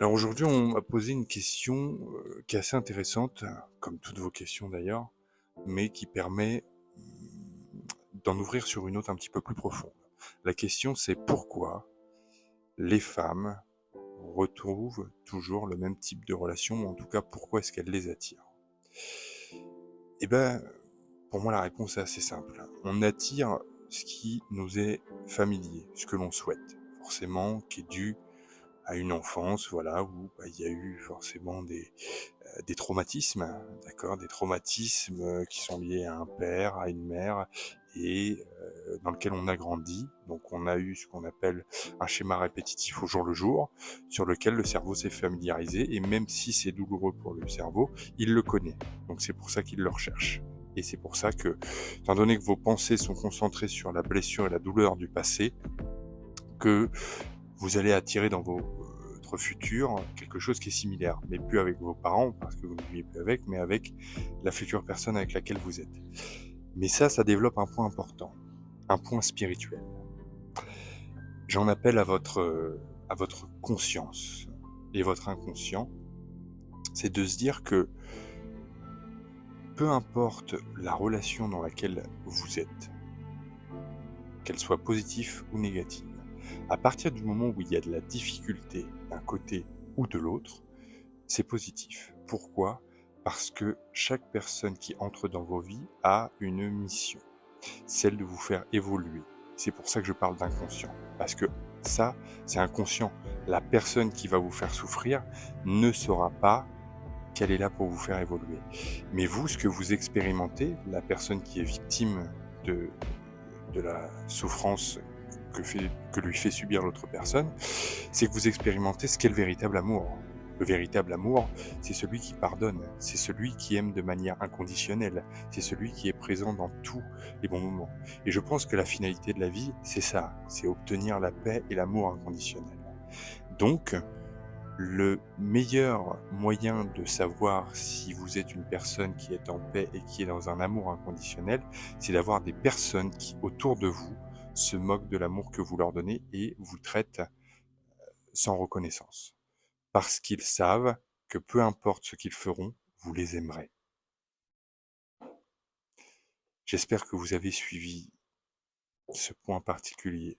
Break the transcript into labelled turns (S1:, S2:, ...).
S1: Alors aujourd'hui, on m'a posé une question qui est assez intéressante, comme toutes vos questions d'ailleurs, mais qui permet d'en ouvrir sur une autre un petit peu plus profonde. La question, c'est pourquoi les femmes retrouvent toujours le même type de relation, ou en tout cas pourquoi est-ce qu'elles les attirent. Eh ben, pour moi, la réponse est assez simple. On attire ce qui nous est familier, ce que l'on souhaite, forcément, qui est dû à une enfance, voilà, où il y a eu forcément des traumatismes, d'accord, des traumatismes qui sont liés à un père, à une mère, et dans lequel on a grandi. Donc on a eu ce qu'on appelle un schéma répétitif au jour le jour, sur lequel le cerveau s'est familiarisé, et même si c'est douloureux pour le cerveau, il le connaît. Donc c'est pour ça qu'il le recherche. Et c'est pour ça que, étant donné que vos pensées sont concentrées sur la blessure et la douleur du passé, que vous allez attirer dans votre futur quelque chose qui est similaire, mais plus avec vos parents, parce que vous ne vivez plus avec, mais avec la future personne avec laquelle vous êtes. Mais ça développe un point important, un point spirituel. J'en appelle à votre conscience et votre inconscient, c'est de se dire que peu importe la relation dans laquelle vous êtes, qu'elle soit positive ou négative, à partir du moment où il y a de la difficulté d'un côté ou de l'autre, c'est positif. Pourquoi? Parce que chaque personne qui entre dans vos vies a une mission, celle de vous faire évoluer. C'est pour ça que je parle d'inconscient, parce que ça, c'est inconscient. La personne qui va vous faire souffrir ne saura pas qu'elle est là pour vous faire évoluer. Mais vous, ce que vous expérimentez, la personne qui est victime de, de la souffrance que lui fait subir l'autre personne, c'est que vous expérimentez ce qu'est le véritable amour. Le véritable amour, c'est celui qui pardonne, c'est celui qui aime de manière inconditionnelle, c'est celui qui est présent dans tous les bons moments. Et je pense que la finalité de la vie, c'est ça, c'est obtenir la paix et l'amour inconditionnel. Donc, le meilleur moyen de savoir si vous êtes une personne qui est en paix et qui est dans un amour inconditionnel, c'est d'avoir des personnes qui, autour de vous, se moquent de l'amour que vous leur donnez et vous traitent sans reconnaissance. Parce qu'ils savent que peu importe ce qu'ils feront, vous les aimerez. J'espère que vous avez suivi ce point particulier.